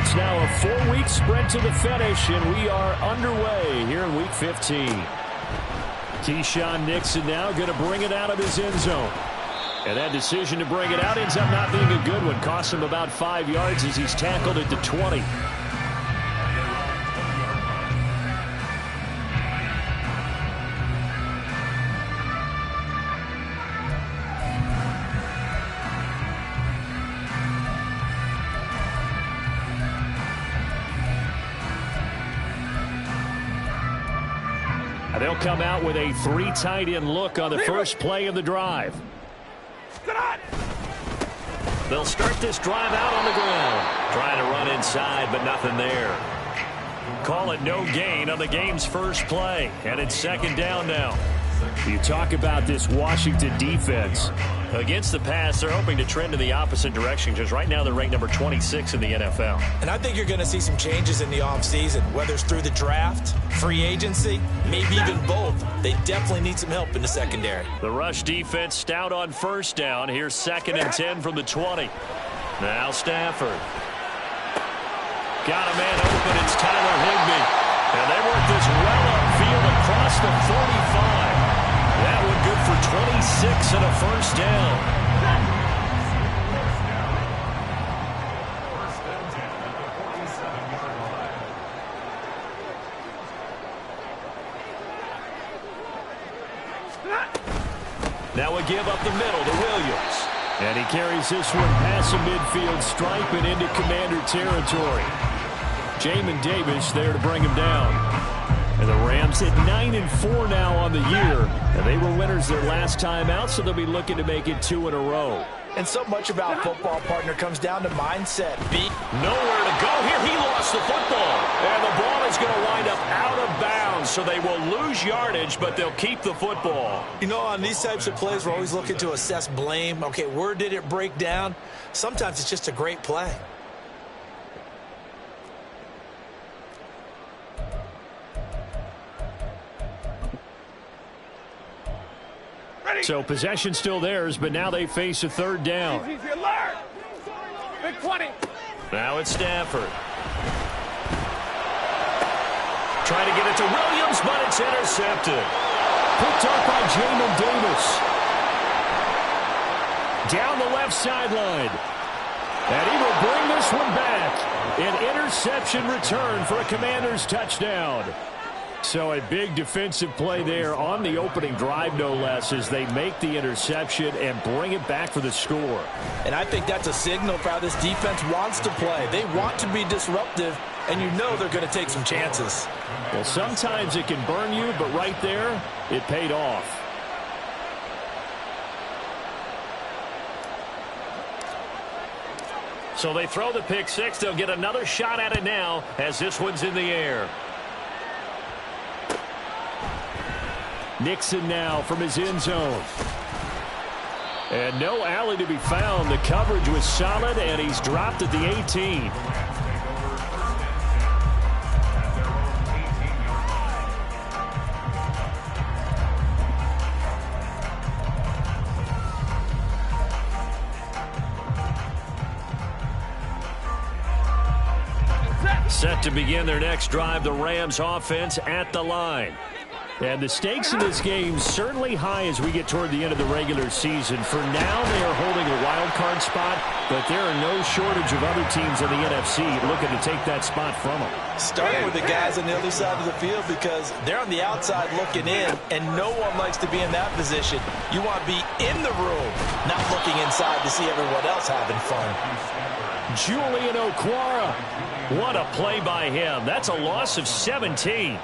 It's now a 4-week sprint to the finish, and we are underway here in Week 15. Keyshawn Nixon now going to bring it out of his end zone. And that decision to bring it out ends up not being a good one. Cost him about 5 yards as he's tackled at the 20. They'll come out with a 3 tight end look on the first play of the drive. They'll start this drive out on the ground. Trying to run inside, but nothing there. Call it no gain on the game's first play. And it's 2nd down now. You talk about this Washington defense. Against the pass, they're hoping to trend in the opposite direction because right now they're ranked number 26 in the NFL. And I think you're going to see some changes in the offseason, whether it's through the draft, free agency, maybe even both. They definitely need some help in the secondary. The rush defense stout on 1st down. Here's 2nd and 10 from the 20. Now Stafford. Got a man open. It's Tyler Higbee. And they work this well upfield across the 45. That one good for 26 and a 1st down. Now we give up the middle to Williams. And he carries this one past the midfield stripe and into Commander territory. Jamin Davis there to bring him down. And the Rams at 9-4 now on the year. And they were winners their last time out, so they'll be looking to make it 2 in a row. And so much about football, partner, comes down to mindset. Nowhere to go here. He lost the football. And the ball is going to wind up out of bounds, so they will lose yardage, but they'll keep the football. You know, on these types of plays, we're always looking to assess blame. Okay, where did it break down? Sometimes it's just a great play. So possession still theirs, but now they face a 3rd down. Big 20. Now it's Stafford. Trying to get it to Williams, but it's intercepted. Picked up by Jamin Davis. Down the left sideline. And he will bring this one back. An interception return for a Commanders touchdown. So a big defensive play there on the opening drive, no less, as they make the interception and bring it back for the score. And I think that's a signal for how this defense wants to play. They want to be disruptive, and you know they're going to take some chances. Well, sometimes it can burn you, but right there, it paid off. So they throw the pick 6. They'll get another shot at it now as this one's in the air. Nixon now from his end zone. And no alley to be found. The coverage was solid, and he's dropped at the 18. Set to begin their next drive, the Rams offense at the line. And the stakes in this game certainly high as we get toward the end of the regular season. For now, they are holding a wild card spot, but there are no shortage of other teams in the NFC looking to take that spot from them. Starting with the guys on the other side of the field because they're on the outside looking in, and no one likes to be in that position. You want to be in the room, not looking inside to see everyone else having fun. Julian Okwara. What a play by him. That's a loss of 17.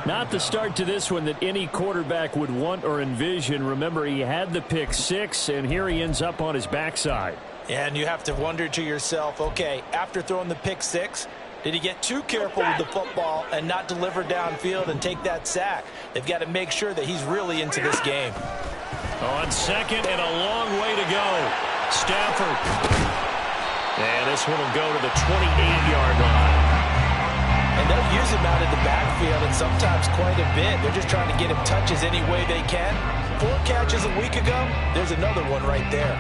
Not the start to this one that any quarterback would want or envision. Remember, he had the pick 6, and here he ends up on his backside. And you have to wonder to yourself, okay, after throwing the pick 6, did he get too careful with the football and not deliver downfield and take that sack? They've got to make sure that he's really into this game. On second and a long way to go. Stafford. And this one will go to the 28-yard line. And they'll use him out in the backfield, and sometimes quite a bit. They're just trying to get him touches any way they can. 4 catches a week ago, there's another one right there.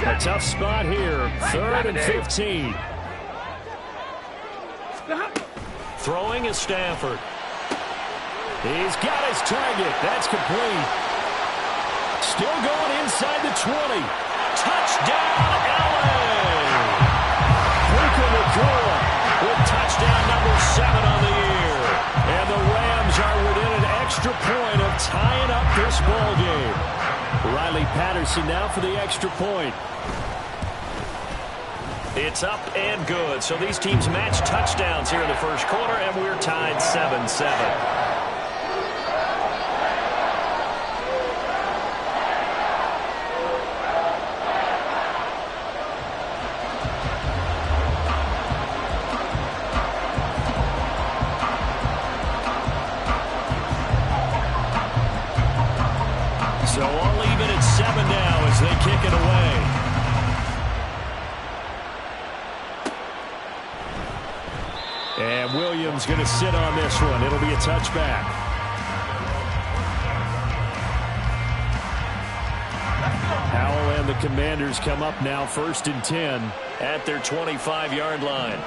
A tough spot here. 3rd and 15. Throwing is Stafford. He's got his target. That's complete. Still going inside the 20. Touchdown, LA! Puka Nacua with touchdown number 7 on the year. And the Rams are within an extra point of tying up this ball game. Riley Patterson now for the extra point. It's up and good. So these teams match touchdowns here in the first quarter, and we're tied 7-7. So all even at 7 now as they kick it away. And Williams going to sit on this one. It'll be a touchback. Howell and the Commanders come up now 1st and 10 at their 25-yard line.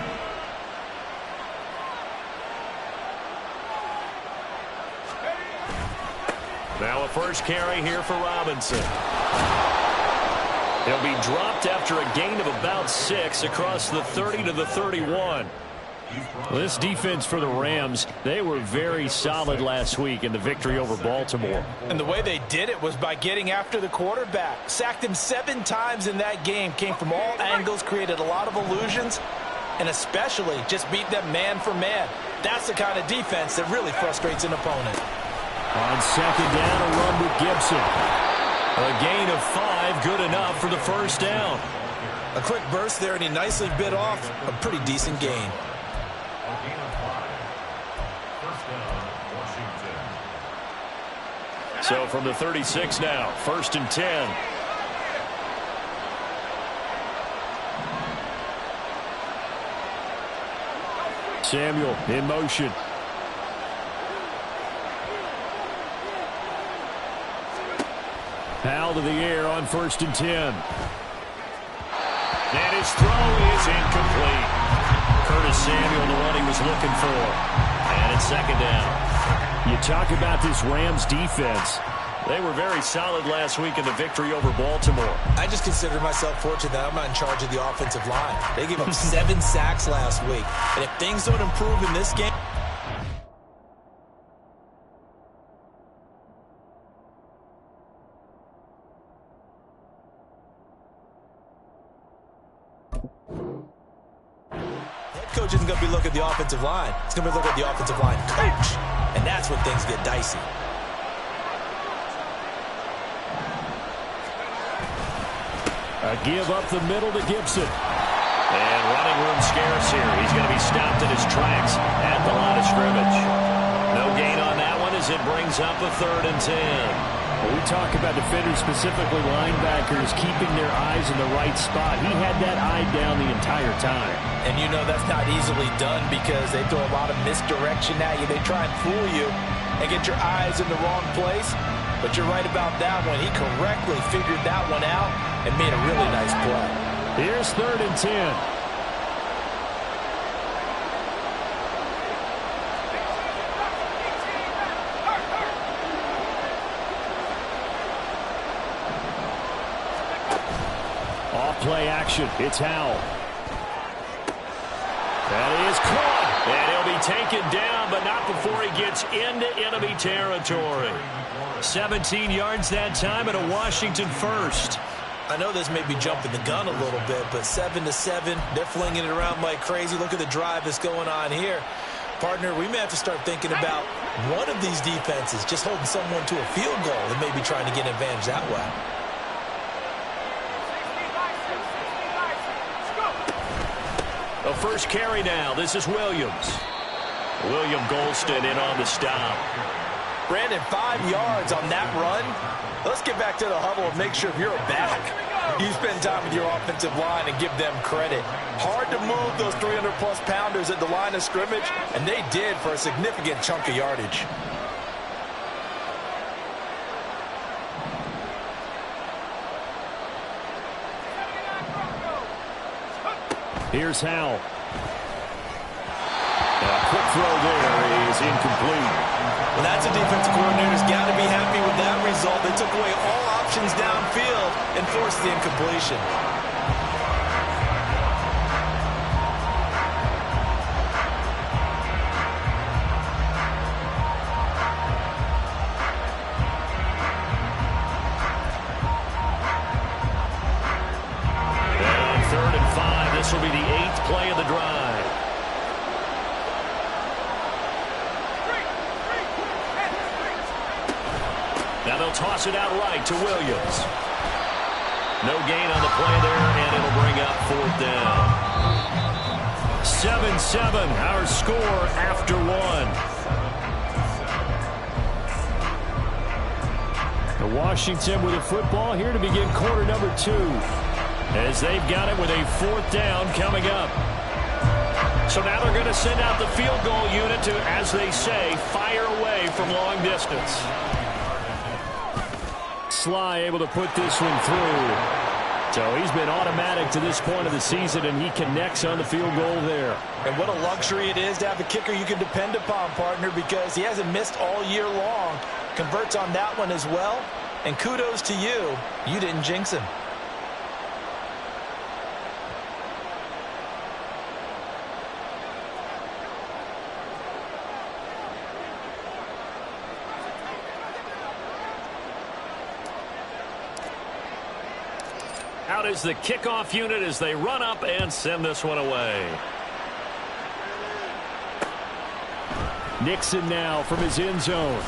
Now a first carry here for Robinson. He'll be dropped after a gain of about 6 across the 30 to the 31. This defense for the Rams, they were very solid last week in the victory over Baltimore. And the way they did it was by getting after the quarterback. Sacked him 7 times in that game. Came from all angles, created a lot of illusions, and especially just beat them man for man. That's the kind of defense that really frustrates an opponent. On 2nd down, a run with Gibson. A gain of 5, good enough for the first down. A quick burst there, and he nicely bit off a pretty decent gain. So from the 36 now, 1st and 10. Samuel in motion. Powell to the air on 1st and 10. And his throw is incomplete. Curtis Samuel, the one he was looking for. And it's 2nd down. You talk about this Rams defense. They were very solid last week in the victory over Baltimore. I just consider myself fortunate that I'm not in charge of the offensive line. They gave up 7 sacks last week. And if things don't improve in this game, coach isn't going to be looking at the offensive line. He's going to be looking at the offensive line coach. And that's when things get dicey. A give up the middle to Gibson. And running room scarce here. He's going to be stopped in his tracks at the line of scrimmage. No gain on that one as it brings up a 3rd and 10. Well, we talk about defenders, specifically linebackers, keeping their eyes in the right spot. He had that eye down the entire time. And you know that's not easily done because they throw a lot of misdirection at you. They try and fool you and get your eyes in the wrong place. But you're right about that one. He correctly figured that one out and made a really nice play. Here's 3rd and 10. Play action. It's Howell. That is caught. And he'll be taken down, but not before he gets into enemy territory. 17 yards that time and a Washington first. I know this may be jumping the gun a little bit, but 7-7, they're flinging it around like crazy. Look at the drive that's going on here. Partner, we may have to start thinking about one of these defenses just holding someone to a field goal and maybe trying to get an advantage that way. A first carry now. This is Williams. William Golston in on the stop. Brandon, 5 yards on that run. Let's get back to the huddle and make sure you're back. You spend time with your offensive line and give them credit. Hard to move those 300-plus pounders at the line of scrimmage, and they did for a significant chunk of yardage. Here's Howell. A quick throw there is incomplete. Well, that's a defensive coordinator's got to be happy with that result. They took away all options downfield and forced the incompletion. And on 3rd and 5, this will be the 8th play of the drive. Now they'll toss it out right to Williams. No gain on the play there, and it'll bring up 4th down. 7-7, our score after 1. Washington with a football here to begin quarter number 2. As they've got it with a 4th down coming up. So now they're going to send out the field goal unit to, as they say, fire away from long distance. Sly able to put this one through. So he's been automatic to this point of the season, and he connects on the field goal there. And what a luxury it is to have a kicker you can depend upon, partner, because he hasn't missed all year long. Converts on that one as well. And kudos to you. You didn't jinx him. Out is the kickoff unit as they run up and send this one away. Nixon now from his end zone.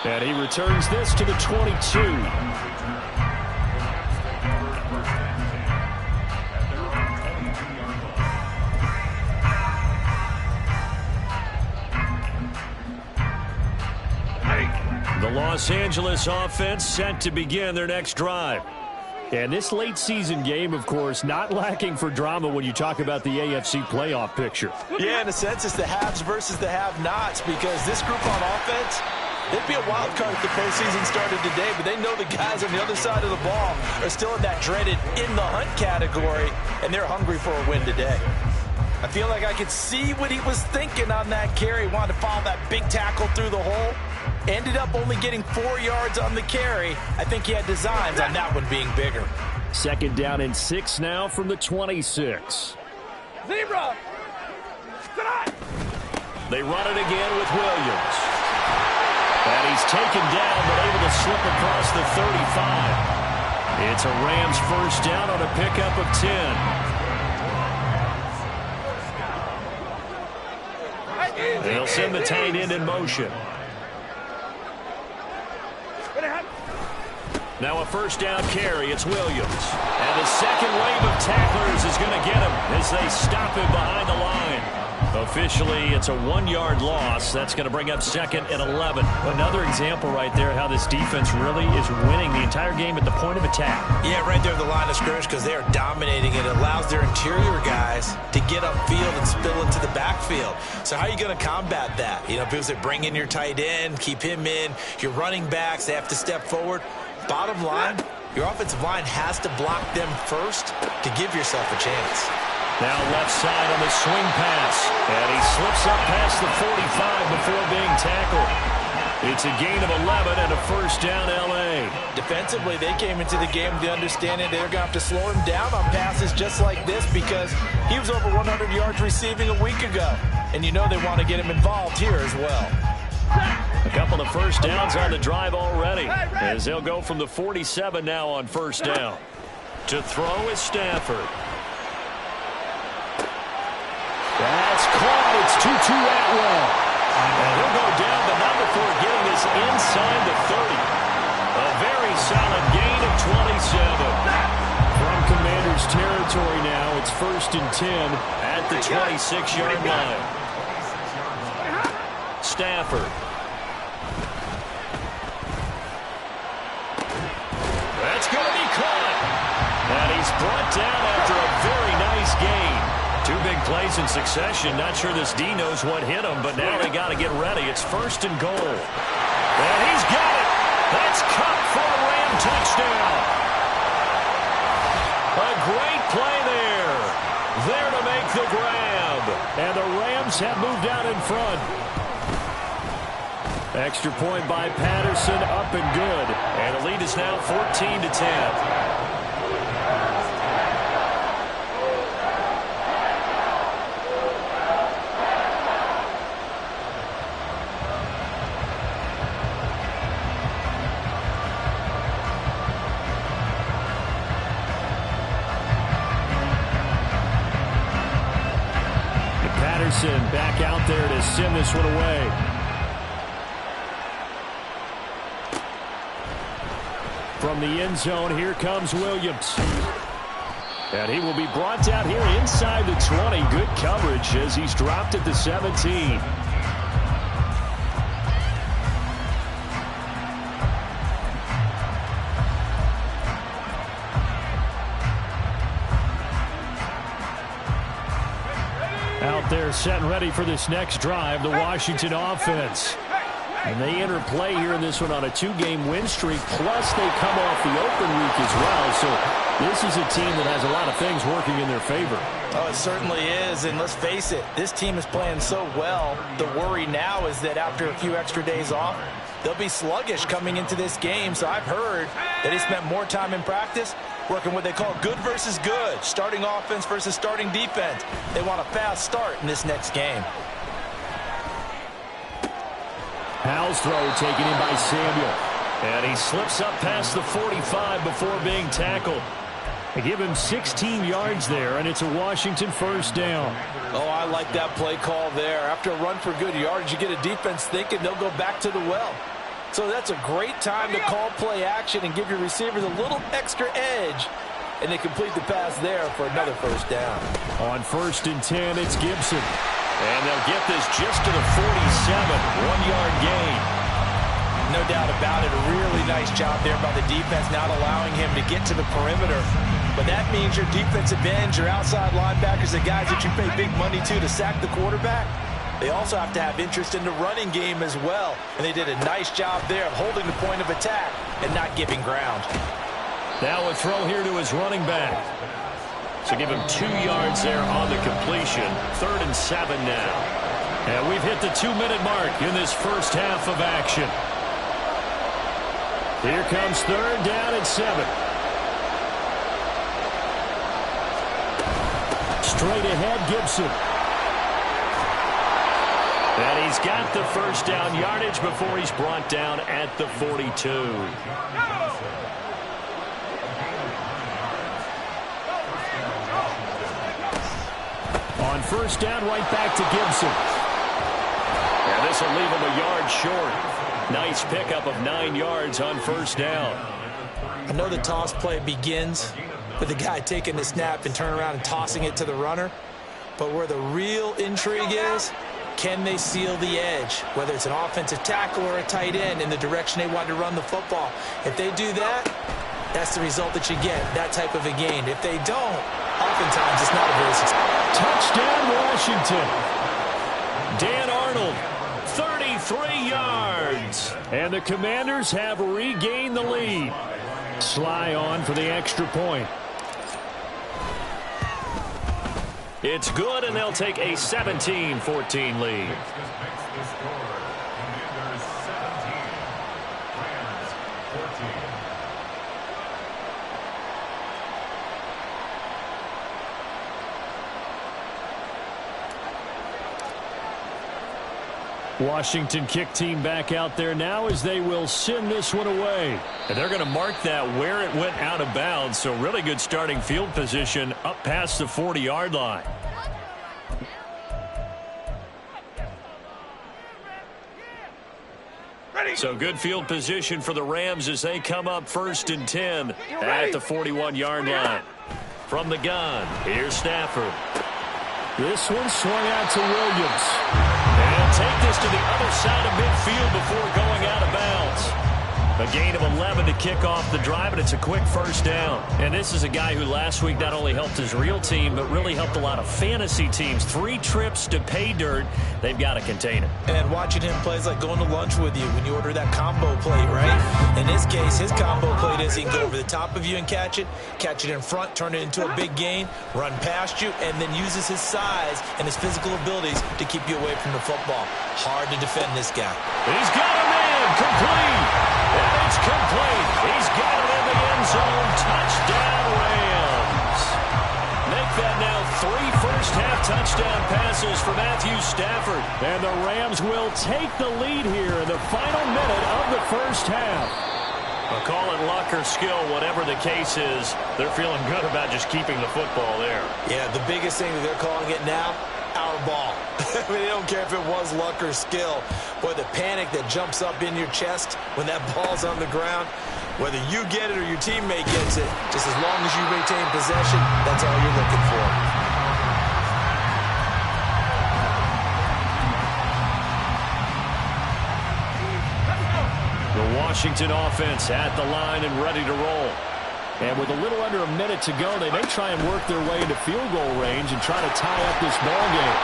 And he returns this to the 22. The Los Angeles offense set to begin their next drive. And this late season game, of course, not lacking for drama when you talk about the AFC playoff picture. Yeah, in a sense, it's the haves versus the have-nots, because this group on offense, they'd be a wild card if the postseason started today, but they know the guys on the other side of the ball are still in that dreaded in-the-hunt category, and they're hungry for a win today. I feel like I could see what he was thinking on that carry. Wanted to follow that big tackle through the hole. Ended up only getting 4 yards on the carry. I think he had designs on that one being bigger. 2nd down and 6 now from the 26. Zebra! Tonight! They run it again with Williams. And he's taken down but able to slip across the 35. It's a Rams 1st down on a pickup of 10. They'll send the tight end in motion. Now a 1st down carry. It's Williams. And the second wave of tacklers is going to get him as they stop him behind the line. Officially, it's a 1-yard loss. That's going to bring up 2nd and 11. Another example right there how this defense really is winning the entire game at the point of attack. Yeah, right there at the line of scrimmage, because they are dominating. It allows their interior guys to get upfield and spill into the backfield. So how are you going to combat that? You know, people say bring in your tight end, keep him in. Your running backs, they have to step forward. Bottom line, your offensive line has to block them first to give yourself a chance. Now left side on the swing pass. And he slips up past the 45 before being tackled. It's a gain of 11 and a 1st down L.A. Defensively, they came into the game with the understanding they're going to have to slow him down on passes just like this, because he was over 100 yards receiving a week ago. And you know they want to get him involved here as well. A couple of 1st downs on the drive already, as they'll go from the 47 now on 1st down. To throw is Stafford. That's caught. It's Tutu Atwell. And he'll go down, but not before getting this inside the 30. A very solid gain of 27. From Commanders territory now, it's 1st and 10 at the 26-yard line. Stafford. That's going to be caught. And he's brought down after a very nice gain. 2 big plays in succession. Not sure this D knows what hit him, but now they got to get ready. It's 1st and goal. And he's got it. That's Cup for a Ram touchdown. A great play there. the grab. And the Rams have moved out in front. Extra point by Patterson, up and good. And the lead is now 14-10. Patterson back out there to send this one away. From the end zone, here comes Williams. And he will be brought down here inside the 20. Good coverage as he's dropped at the 17. Out there set and ready for this next drive, the Washington offense. And they enter play here in this one on a 2-game win streak, plus they come off the open week as well. So this is a team that has a lot of things working in their favor. Oh, it certainly is, and let's face it, this team is playing so well. The worry now is that after a few extra days off, they'll be sluggish coming into this game. So I've heard that they spent more time in practice working what they call good versus good, starting offense versus starting defense. They want a fast start in this next game. Howell's throw taken in by Samuel. And he slips up past the 45 before being tackled. They give him 16 yards there, and it's a Washington first down. Oh, I like that play call there. After a run for good yards, you get a defense thinking they'll go back to the well. So that's a great time to call play action and give your receivers a little extra edge. And they complete the pass there for another first down. On 1st and 10, it's Gibson. And they'll get this just to the 47, 1-yard gain. No doubt about it, a really nice job there by the defense, not allowing him to get to the perimeter. But that means your defensive ends, your outside linebackers, the guys that you pay big money to sack the quarterback, they also have to have interest in the running game as well. And they did a nice job there of holding the point of attack and not giving ground. Now a throw here to his running back. So give him 2 yards there on the completion. 3rd and 7 now. And we've hit the 2-minute mark in this first half of action. Here comes 3rd down and 7. Straight ahead, Gibson. And he's got the first down yardage before he's brought down at the 42. On 1st down, right back to Gibson. And this will leave him a yard short. Nice pickup of 9 yards on 1st down. I know the toss play begins with the guy taking the snap and turning around and tossing it to the runner. But where the real intrigue is, can they seal the edge, whether it's an offensive tackle or a tight end in the direction they want to run the football? If they do that, that's the result that you get, that type of a gain. If they don't, oftentimes it's not a very successful. Touchdown, Washington. Dan Arnold, 33 yards. And the Commanders have regained the lead. Sly on for the extra point. It's good, and they'll take a 17-14 lead. Washington kick team back out there now as they will send this one away. And they're going to mark that where it went out of bounds. So really good starting field position up past the 40-yard line. So good field position for the Rams as they come up 1st and 10 at the 41-yard line. From the gun, here's Stafford. This one swung out to Williams. And take this to the other side of midfield before going out of bounds. A gain of 11 to kick off the drive, and it's a quick first down. And this is a guy who last week not only helped his real team, but really helped a lot of fantasy teams. 3 trips to pay dirt. They've got to contain it. And watching him play is like going to lunch with you when you order that combo plate, right? In this case, his combo plate is he can go over the top of you and catch it in front, turn it into a big gain, run past you, and then uses his size and his physical abilities to keep you away from the football. Hard to defend this guy. He's got him in. Complete. And it's complete. He's got it in the end zone. Touchdown, Rams. Make that now 3 first-half touchdown passes for Matthew Stafford. And the Rams will take the lead here in the final minute of the first half. I'll call it luck or skill, whatever the case is. They're feeling good about just keeping the football there. Yeah, the biggest thing that they're calling it now, our ball. I mean, they don't care if it was luck or skill. Boy, the panic that jumps up in your chest when that ball's on the ground, whether you get it or your teammate gets it, just as long as you retain possession, that's all you're looking for. The Washington offense at the line and ready to roll. And with a little under a minute to go, they may try and work their way into field goal range and try to tie up this ball game.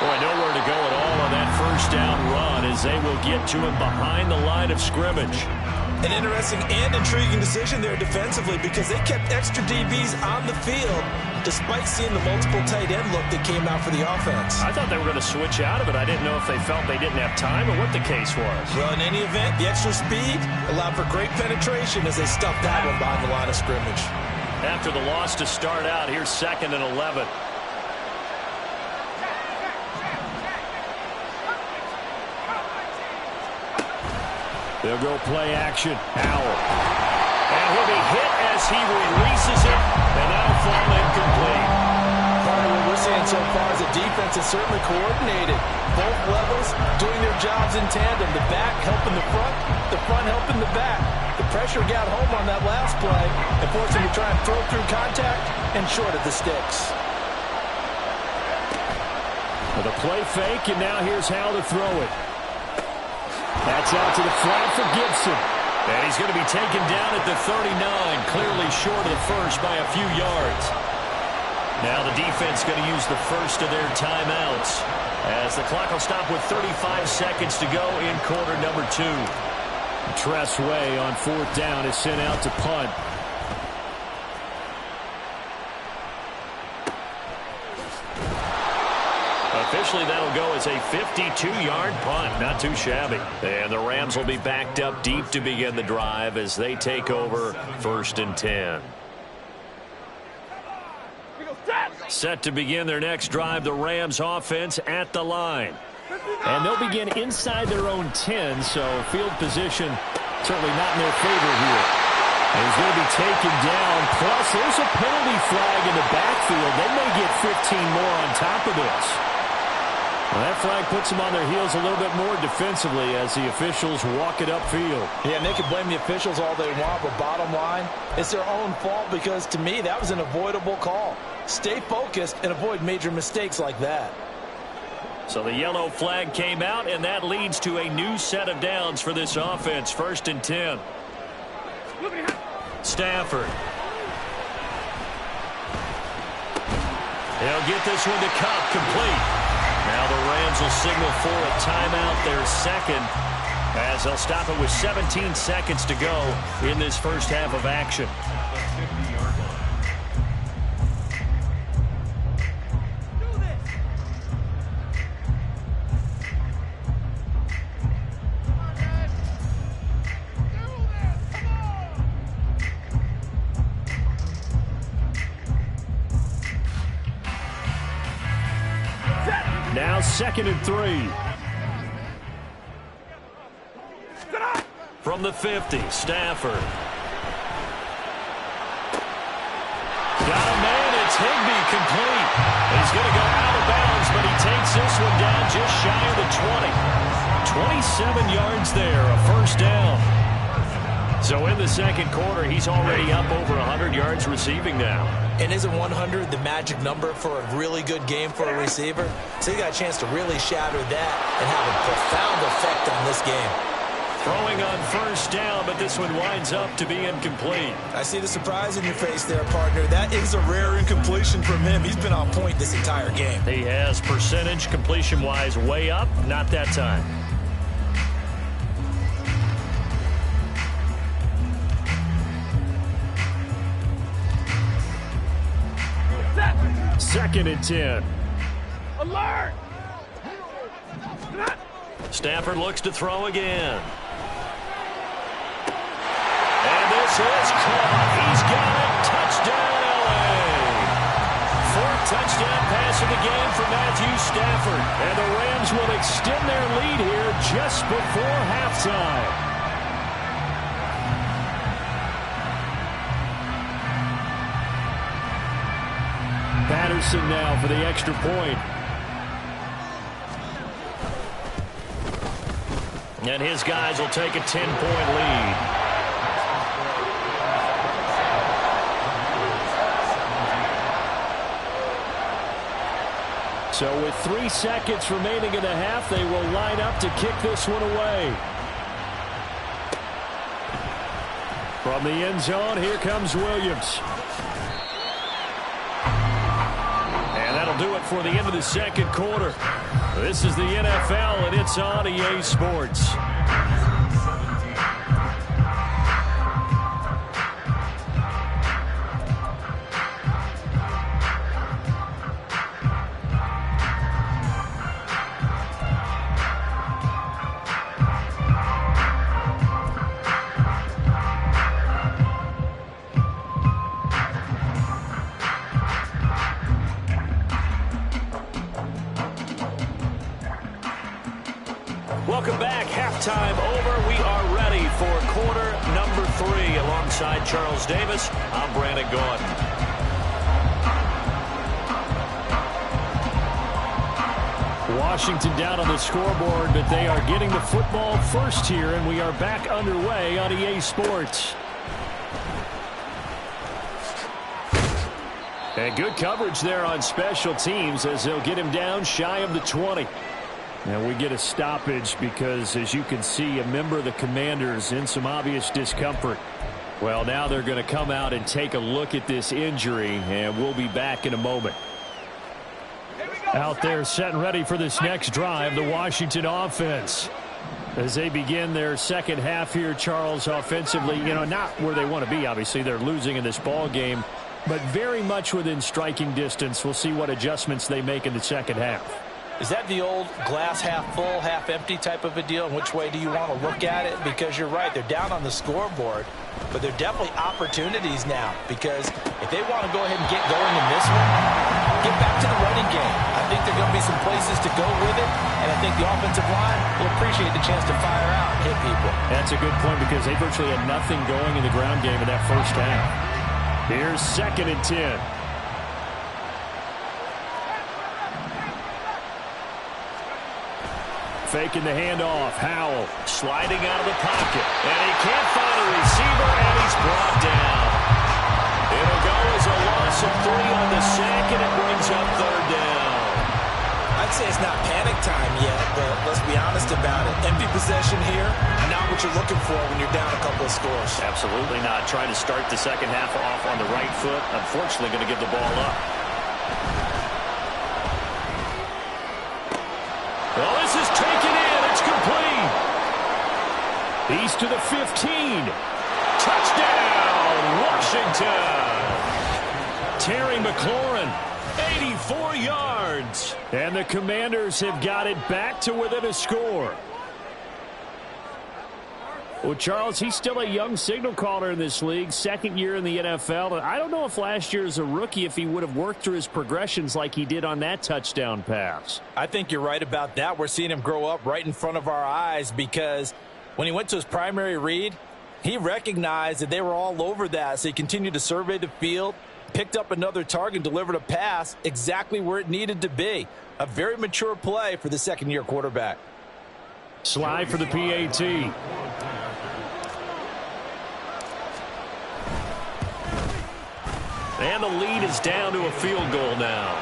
Boy, nowhere to go at all on that first down run as they will get to him behind the line of scrimmage. An interesting and intriguing decision there defensively because they kept extra DBs on the field despite seeing the multiple tight end look that came out for the offense. I thought they were going to switch out of it. I didn't know if they felt they didn't have time or what the case was. Well, in any event, the extra speed allowed for great penetration as they stuffed that one behind the line of scrimmage. After the loss to start out, here's 2nd and 11. They'll go play action. Howell. And he'll be hit as he releases it, and that'll fall incomplete. Part of what we're seeing so far is the defense is certainly coordinated. Both levels doing their jobs in tandem. The back helping the front helping the back. The pressure got home on that last play and forced him to try and throw through contact and short of the sticks. With a play fake, and now here's how to throw it. That's out to the flat for Gibson. And he's going to be taken down at the 39, clearly short of the first by a few yards. Now the defense going to use the first of their timeouts as the clock will stop with 35 seconds to go in quarter number 2. Tressway on 4th down is sent out to punt. Officially, that'll go as a 52-yard punt. Not too shabby. And the Rams will be backed up deep to begin the drive as they take over 1st and 10. Set to begin their next drive, the Rams offense at the line. And they'll begin inside their own 10, so field position certainly not in their favor here. And he's going to be taken down. Plus, there's a penalty flag in the backfield. They may get 15 more on top of this. Well, that flag puts them on their heels a little bit more defensively as the officials walk it upfield. Yeah, and they can blame the officials all they want, but bottom line, it's their own fault because, to me, that was an avoidable call. Stay focused and avoid major mistakes like that. So the yellow flag came out, and that leads to a new set of downs for this offense. 1st and 10. Stafford. He'll get this one to Cup, complete. Now the Rams will signal for a timeout, their 2nd, as they'll stop it with 17 seconds to go in this first half of action. Now 2nd and 3. From the 50, Stafford. Got a man, it's Higbee, complete. He's going to go out of bounds, but he takes this one down just shy of the 20. 27 yards there, a first down. So in the 2nd quarter, he's already up over 100 yards receiving now. And isn't 100 the magic number for a really good game for a receiver? So he got a chance to really shatter that and have a profound effect on this game. Throwing on first down, but this one winds up to be incomplete. I see the surprise in your face there, partner. That is a rare incompletion from him. He's been on point this entire game. He has percentage completion-wise way up, not that time. Second and 10. Alert! Stafford looks to throw again. And this is caught. He's got it. Touchdown, L.A. Fourth touchdown pass of the game for Matthew Stafford. And the Rams will extend their lead here just before halftime. Patterson now for the extra point. And his guys will take a 10-point lead. So with 3 seconds remaining in the half, they will line up to kick this one away. From the end zone, here comes Williams. And that'll do it for the end of the second quarter. This is the NFL, and it's on EA Sports. Welcome back. Halftime over. We are ready for quarter number 3. Alongside Charles Davis, I'm Brandon Gaudin. Washington down on the scoreboard, but they are getting the football first here, and we are back underway on EA Sports. And good coverage there on special teams as they'll get him down shy of the 20. And we get a stoppage because, as you can see, a member of the Commanders in some obvious discomfort. Well, now they're going to come out and take a look at this injury, and we'll be back in a moment. Out there set and ready for this next drive, the Washington offense. As they begin their second half here, Charles, offensively, not where they want to be, obviously. They're losing in this ball game, but very much within striking distance. We'll see what adjustments they make in the second half. Is that the old glass half full, half empty type of a deal? And which way do you want to look at it? Because you're right, they're down on the scoreboard, but they're definitely opportunities now. Because if they want to go ahead and get going in this one, get back to the running game. I think there are going to be some places to go with it, and I think the offensive line will appreciate the chance to fire out and hit people. That's a good point because they virtually had nothing going in the ground game in that first half. Here's second and 10. Faking the handoff. Howell sliding out of the pocket. And he can't find a receiver, and he's brought down. It'll go as a loss of 3 on the sack, and it brings up third down. I'd say it's not panic time yet, but let's be honest about it. Empty possession here, not what you're looking for when you're down a couple of scores. Absolutely not. Trying to start the second half off on the right foot. Unfortunately, going to give the ball up. Well, this is taken in. It's complete. He's to the 15. Touchdown, Washington. Terry McLaurin, 84 yards. And the Commanders have got it back to within a score. Well, Charles, he's still a young signal caller in this league, second year in the NFL. I don't know if last year as a rookie, if he would have worked through his progressions like he did on that touchdown pass. I think you're right about that. We're seeing him grow up right in front of our eyes because when he went to his primary read, he recognized that they were all over that. So he continued to survey the field, picked up another target, delivered a pass exactly where it needed to be. A very mature play for the second-year quarterback. Slide for the PAT. And the lead is down to a field goal now.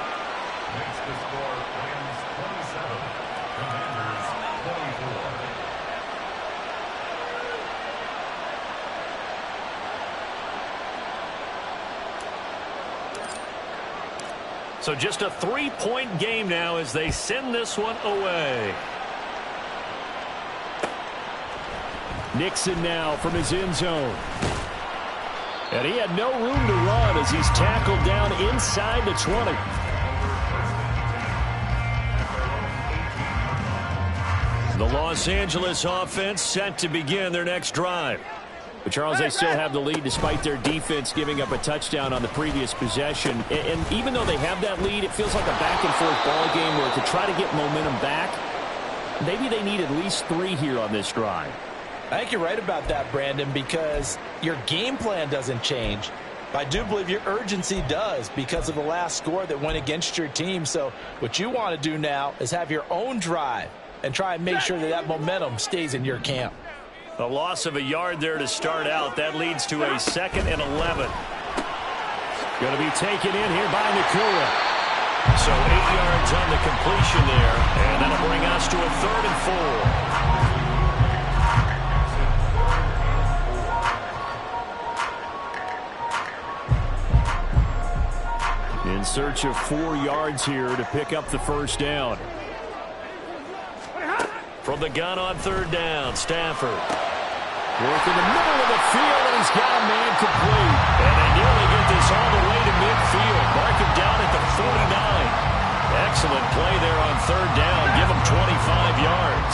So just a 3-point game now as they send this one away. Nixon now from his end zone. And he had no room to run as he's tackled down inside the 20. The Los Angeles offense set to begin their next drive. But, Charles, they still have the lead despite their defense giving up a touchdown on the previous possession. And even though they have that lead, it feels like a back-and-forth ball game where to try to get momentum back, maybe they need at least 3 here on this drive. I think you're right about that, Brandon, because your game plan doesn't change. I do believe your urgency does because of the last score that went against your team. So what you want to do now is have your own drive and try and make sure that that momentum stays in your camp. A loss of a yard there to start out. That leads to a 2nd and 11. Going to be taken in here by Nakua. So 8 yards on the completion there, and that'll bring us to a 3rd and 4. In search of 4 yards here to pick up the first down. From the gun on 3rd down, Stafford. Work in the middle of the field, and he's got a man complete. And they nearly get this all the way to midfield. Mark him down at the 49. Excellent play there on 3rd down. Give him 25 yards.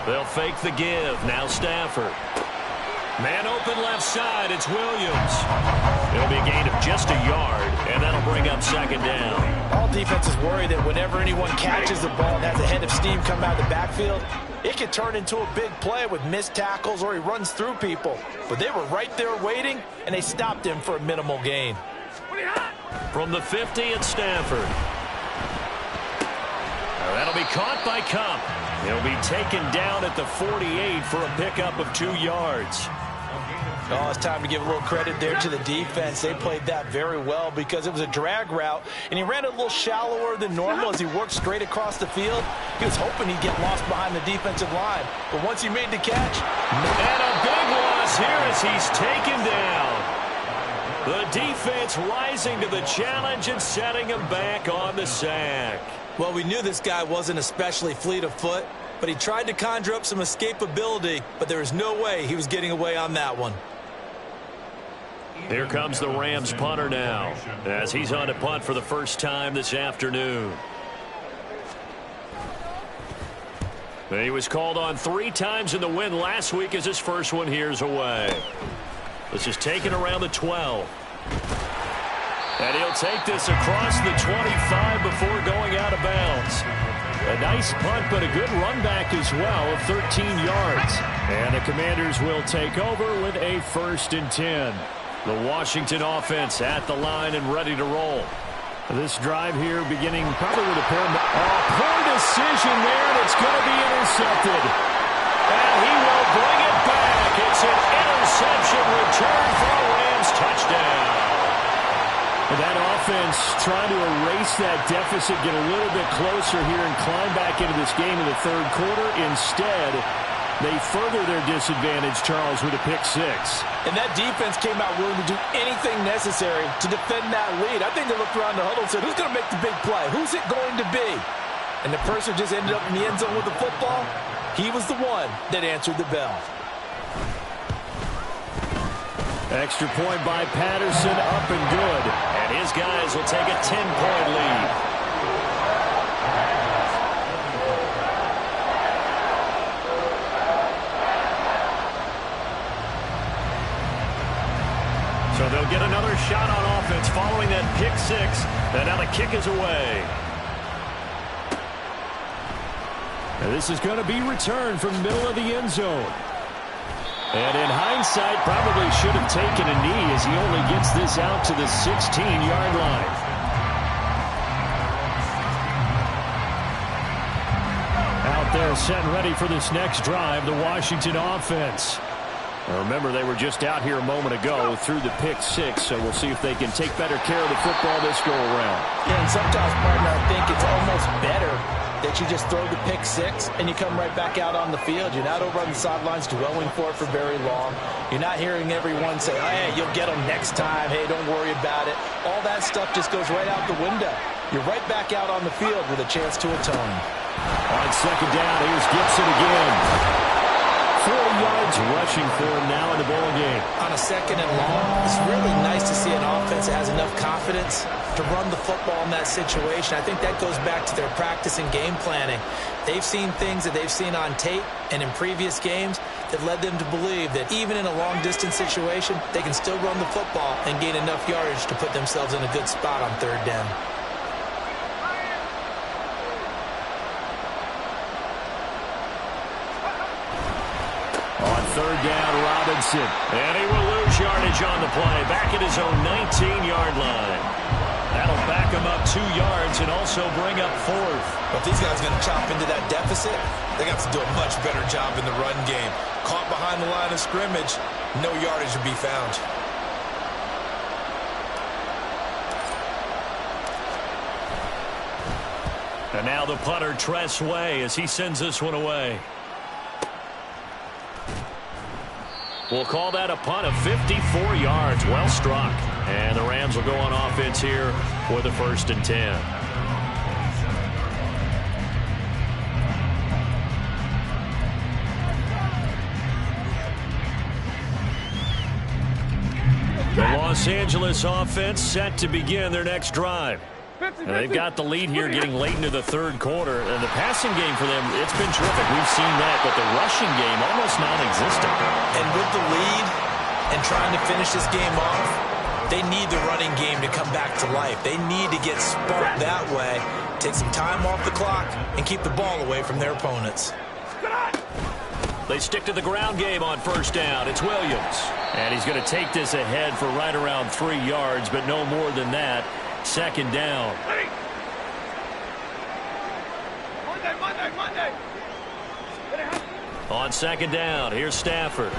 They'll fake the give. Now Stafford. Man open left side. It's Williams. It'll be a gain of just a yard, and that'll bring up 2nd down. All defenses worry that whenever anyone catches the ball and has a head of steam come out of the backfield, it could turn into a big play with missed tackles or he runs through people. But they were right there waiting, and they stopped him for a minimal gain. From the 50, it's Stafford. That'll be caught by Cup. He'll be taken down at the 48 for a pickup of 2 yards. Oh, it's time to give a little credit there to the defense. They played that very well because it was a drag route, and he ran it a little shallower than normal as he worked straight across the field. He was hoping he'd get lost behind the defensive line, but once he made the catch, and a big loss here as he's taken down. The defense rising to the challenge and setting him back on the sack. Well, we knew this guy wasn't especially fleet of foot, but he tried to conjure up some escapability, but there was no way he was getting away on that one. Here comes the Rams punter now as he's on to punt for the first time this afternoon. He was called on 3 times in the win last week as his first one here's away. This is taken around the 12. And he'll take this across the 25 before going out of bounds. A nice punt, but a good run back as well of 13 yards. And the Commanders will take over with a 1st and 10. The Washington offense at the line and ready to roll. This drive here beginning probably with a pair of... poor decision there, and it's going to be intercepted. And he will bring it back. It's an interception return for a Rams touchdown. And that offense trying to erase that deficit, get a little bit closer here and climb back into this game in the 3rd quarter. Instead, they further their disadvantage, Charles, with a pick 6. And that defense came out willing to do anything necessary to defend that lead. I think they looked around the huddle and said, who's going to make the big play? Who's it going to be? And the person who just ended up in the end zone with the football, he was the one that answered the bell. Extra point by Patterson, up and good. And his guys will take a 10-point lead. So they'll get another shot on offense following that pick 6. And now the kick is away. And this is going to be returned from the middle of the end zone. And in hindsight, probably should have taken a knee as he only gets this out to the 16-yard line. Out there set and ready for this next drive, the Washington offense. Now remember, they were just out here a moment ago through the pick 6, so we'll see if they can take better care of the football this go-around. Yeah, and sometimes, partner, I think it's almost better that you just throw the pick six and you come right back out on the field. You're not over on the sidelines dwelling for it for very long. You're not hearing everyone say, hey, you'll get them next time. Hey, don't worry about it. All that stuff just goes right out the window. You're right back out on the field with a chance to atone. On second down, here's Gibson again. 4 yards rushing for him now in the ball game. On a second and long, it's really nice to see an offense that has enough confidence to run the football in that situation. I think that goes back to their practice and game planning. They've seen things that they've seen on tape and in previous games that led them to believe that even in a long-distance situation, they can still run the football and gain enough yardage to put themselves in a good spot on third down. On third down, Robinson. And he will lose yardage on the play. Back at his own 19-yard line. That'll back him up 2 yards and also bring up fourth. But if these guys are going to chop into that deficit, they got to do a much better job in the run game. Caught behind the line of scrimmage, no yardage to be found. And now the punter, Tress Way, as he sends this one away. We'll call that a punt of 54 yards. Well struck. And the Rams will go on offense here for the 1st and 10. The Los Angeles offense set to begin their next drive. And they've got the lead here getting late into the third quarter. And the passing game for them, it's been terrific. We've seen that. But the rushing game, almost non-existent. And with the lead and trying to finish this game off, they need the running game to come back to life. They need to get sparked that way, take some time off the clock, and keep the ball away from their opponents. They stick to the ground game on first down. It's Williams. And he's going to take this ahead for right around 3 yards, but no more than that. Second down. Monday. On second down, here's Stafford.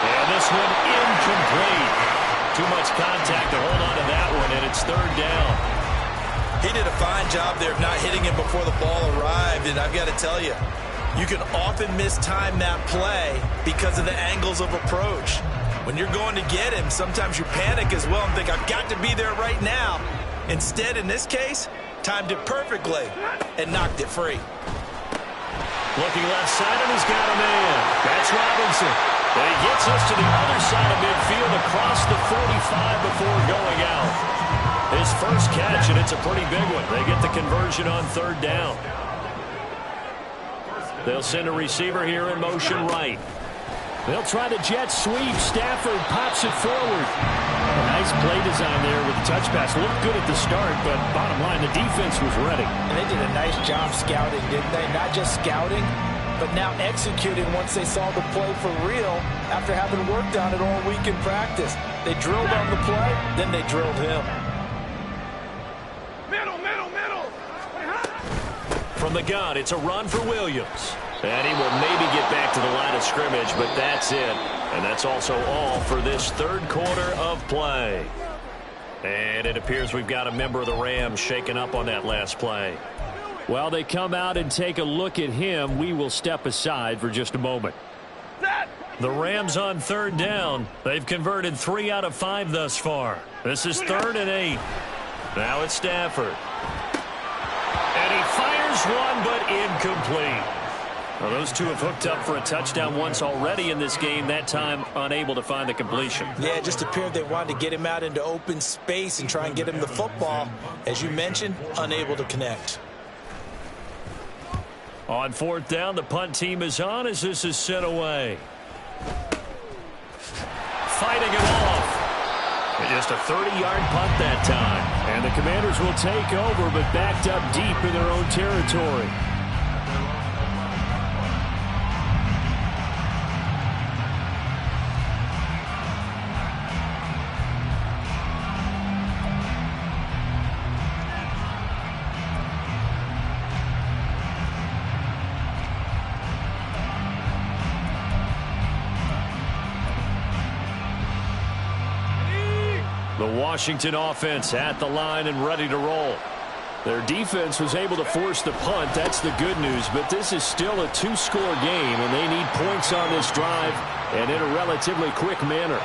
And this one incomplete. Too much contact to hold on to that one, and it's third down. He did a fine job there of not hitting him before the ball arrived, and I've got to tell you, you can often mistime that play because of the angles of approach. When you're going to get him, sometimes you panic as well and think, I've got to be there right now. Instead, in this case, timed it perfectly and knocked it free. Looking left side, and he's got a man. That's Robinson. And he gets us to the other side of midfield across the 45 before going out. His first catch, and it's a pretty big one. They get the conversion on third down. They'll send a receiver here in motion right. They'll try the jet sweep. Stafford pops it forward. A nice play design there with the touch pass. Looked good at the start, but bottom line, the defense was ready. And they did a nice job scouting, didn't they? Not just scouting, but now executing once they saw the play for real after having worked on it all week in practice. They drilled on the play, then they drilled him. Middle. From the gun, it's a run for Williams. And he will maybe get back to the line of scrimmage, but that's it. And that's also all for this third quarter of play. And it appears we've got a member of the Rams shaken up on that last play. While they come out and take a look at him, we will step aside for just a moment. The Rams on third down. They've converted 3 out of 5 thus far. This is 3rd and 8. Now it's Stafford. And he fires one, but incomplete. Well, those two have hooked up for a touchdown once already in this game, that time unable to find the completion. Yeah, it just appeared they wanted to get him out into open space and try and get him the football. As you mentioned, unable to connect. On fourth down, the punt team is on as this is sent away. Fighting it off. And just a 30-yard punt that time. And the Commanders will take over, but backed up deep in their own territory. The Washington offense at the line and ready to roll. Their defense was able to force the punt. That's the good news. But this is still a two-score game, and they need points on this drive and in a relatively quick manner.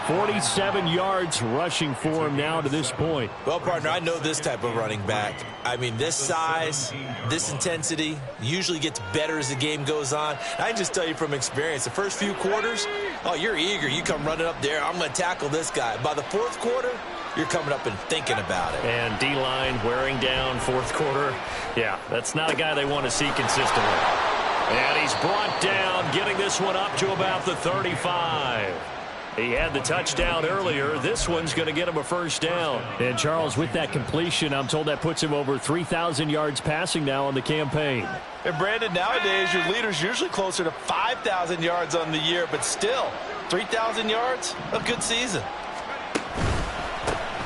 47 yards rushing for him now to this point. Well, partner, I know this type of running back. I mean, this size, this intensity usually gets better as the game goes on. I can just tell you from experience, the first few quarters, oh, you're eager. You come running up there, I'm going to tackle this guy. By the fourth quarter, you're coming up and thinking about it. And D-line wearing down fourth quarter. Yeah, that's not a guy they want to see consistently. And he's brought down, getting this one up to about the 35. He had the touchdown earlier. This one's going to get him a first down. And, Charles, with that completion, I'm told that puts him over 3,000 yards passing now on the campaign. And, Brandon, nowadays your leader's usually closer to 5,000 yards on the year, but still, 3,000 yards, a good season.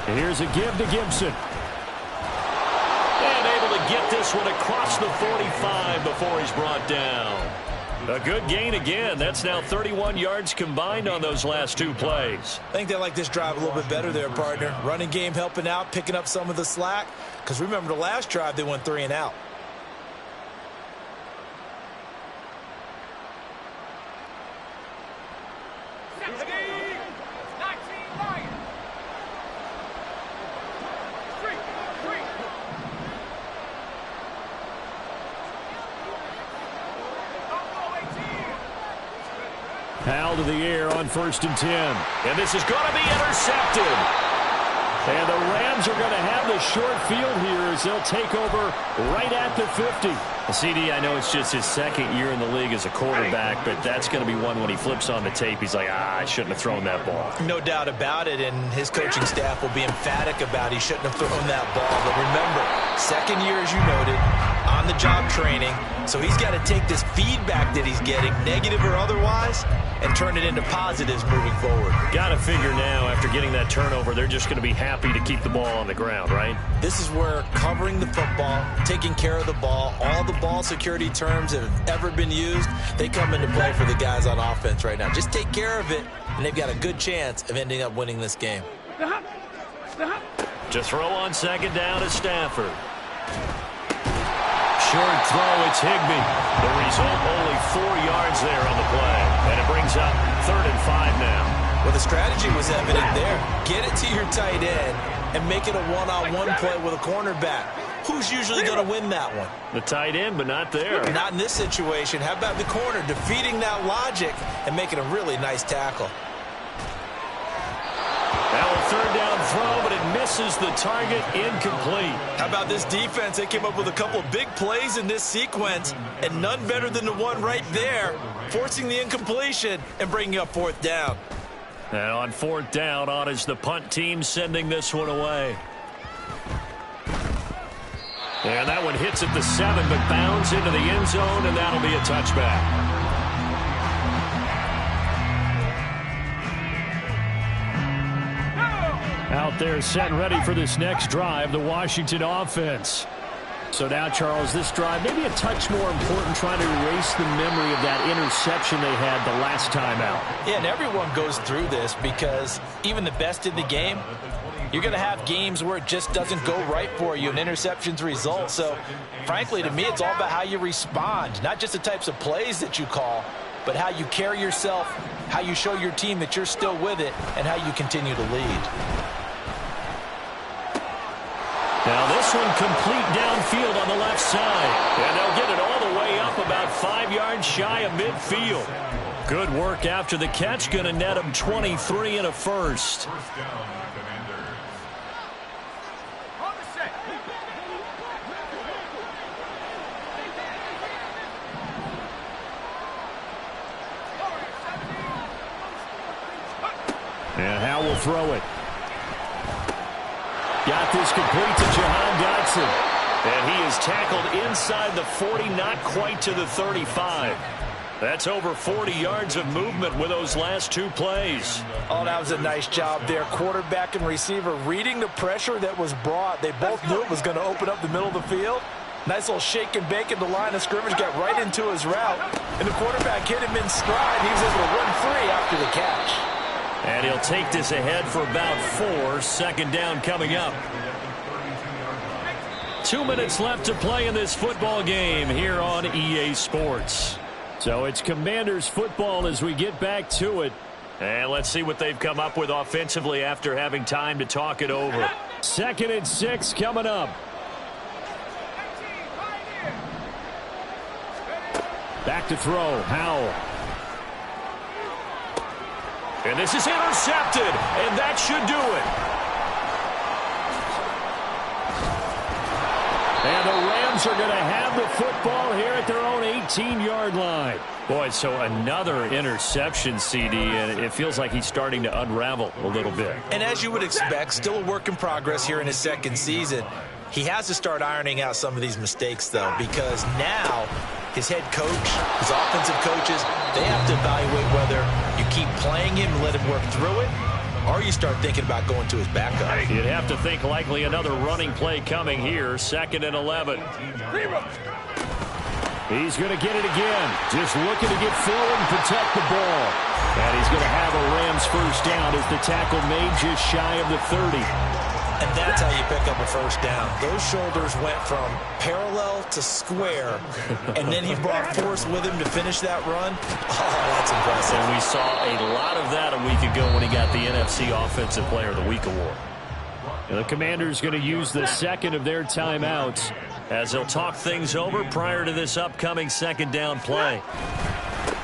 And here's a give to Gibson. And able to get this one across the 45 before he's brought down. A good gain again. That's now 31 yards combined on those last two plays. I think they like this drive a little bit better there, partner. Running game helping out, picking up some of the slack. Because remember the last drive, they went 3 and out. Powell to the air on 1st and 10. And this is going to be intercepted. And the Rams are going to have the short field here as they'll take over right at the 50. CD, I know it's just his second year in the league as a quarterback, but that's going to be one when he flips on the tape. He's like, I shouldn't have thrown that ball. No doubt about it, and his coaching staff will be emphatic about he shouldn't have thrown that ball. But remember, second year, as you noted, on-the-job training, so he's got to take this feedback that he's getting, negative or otherwise, and turn it into positives moving forward. Got to figure now, after getting that turnover, they're just going to be happy to keep the ball on the ground, right? This is where covering the football, taking care of the ball, all the ball security terms that have ever been used, they come into play for the guys on offense right now. Just take care of it, and they've got a good chance of ending up winning this game. To throw on second down is Stafford. Short throw, it's Higbee. The result, only 4 yards there on the play. And it brings up 3rd and 5 now. Well, the strategy was evident there. Get it to your tight end and make it a one-on-one play with a cornerback. Who's usually going to win that one? The tight end, but not there. Not in this situation. How about the corner defeating that logic and making a really nice tackle? Now a 3rd down throw, but it misses the target, incomplete. How about this defense? They came up with a couple of big plays in this sequence, and none better than the one right there, forcing the incompletion and bringing up 4th down. And on 4th down, on is the punt team sending this one away. And that one hits at the 7, but bounds into the end zone, and that'll be a touchback. Out there set and ready for this next drive, the Washington offense. So now, Charles, this drive maybe a touch more important, trying to erase the memory of that interception they had the last time out. Yeah, and everyone goes through this because even the best in the game, you're going to have games where it just doesn't go right for you and interceptions result. So, frankly, to me, it's all about how you respond, not just the types of plays that you call, but how you carry yourself, how you show your team that you're still with it, and how you continue to lead. Now this one complete downfield on the left side. And they'll get it all the way up about 5 yards shy of midfield. Good work after the catch. Going to net them 23 and a first. And Howe will throw it. Got this complete to Jahan Dotson. And he is tackled inside the 40, not quite to the 35. That's over 40 yards of movement with those last 2 plays. Oh, that was a nice job there. Quarterback and receiver reading the pressure that was brought. They both knew it was going to open up the middle of the field. Nice little shake and bake at the line of scrimmage, got right into his route. And the quarterback hit him in stride. He was able to run free after the catch. And he'll take this ahead for about 4. 2nd down coming up. 2 minutes left to play in this football game here on EA Sports. So it's Commanders football as we get back to it. And let's see what they've come up with offensively after having time to talk it over. 2nd and 6 coming up. Back to throw. Howell. And this is intercepted. And that should do it. And the Rams are going to have the football here at their own 18-yard line. Boy, so another interception, CD, and it feels like he's starting to unravel a little bit. And as you would expect, still a work in progress here in his 2nd season. He has to start ironing out some of these mistakes, though, because now his head coach, his offensive coaches, they have to evaluate whether you keep playing him and let him work through it, or you start thinking about going to his backup. You'd have to think likely another running play coming here. 2nd and 11. He's going to get it again. Just looking to get forward and protect the ball. And he's going to have a Rams first down as the tackle made just shy of the 30. And that's how you pick up a first down. Those shoulders went from parallel to square, and then he brought force with him to finish that run. Oh, that's impressive. And we saw a lot of that a week ago when he got the NFC Offensive Player of the Week award. And the Commanders going to use the 2nd of their timeouts as they'll talk things over prior to this upcoming 2nd down play.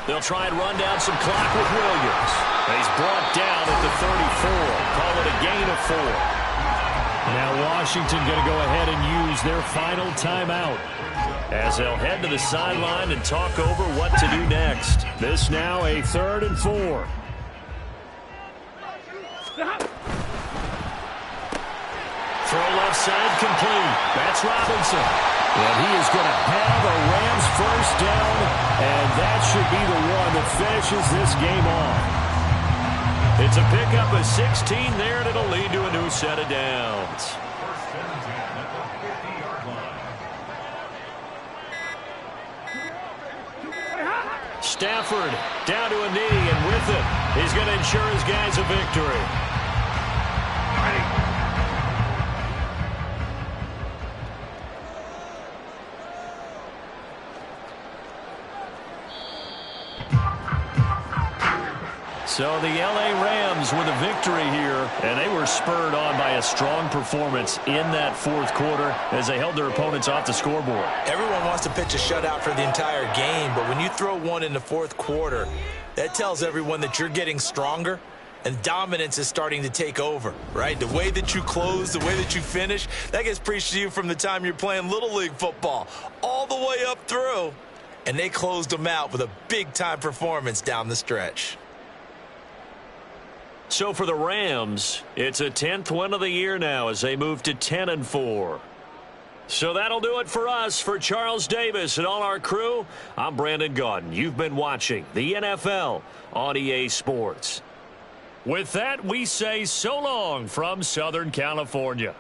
They'll try and run down some clock with Williams. He's brought down at the 34. Call it a gain of 4. Now Washington going to go ahead and use their final timeout as they'll head to the sideline and talk over what to do next. This now a 3rd and 4. Throw left side complete. That's Robinson. And he is going to have a Rams first down, and that should be the one that finishes this game off. It's a pickup of 16 there, and it'll lead to a new set of downs. Stafford down to a knee, and with it, he's going to ensure his guys a victory. So the L.A. Rams with a victory here, and they were spurred on by a strong performance in that 4th quarter as they held their opponents off the scoreboard. Everyone wants to pitch a shutout for the entire game, but when you throw one in the 4th quarter, that tells everyone that you're getting stronger and dominance is starting to take over, right? The way that you close, the way that you finish, that gets preached to you from the time you're playing Little League football all the way up through, and they closed them out with a big-time performance down the stretch. So for the Rams, it's a 10th win of the year now as they move to 10 and 4. So that'll do it for us. For Charles Davis and all our crew, I'm Brandon Gaudin. You've been watching the NFL on EA Sports. With that, we say so long from Southern California.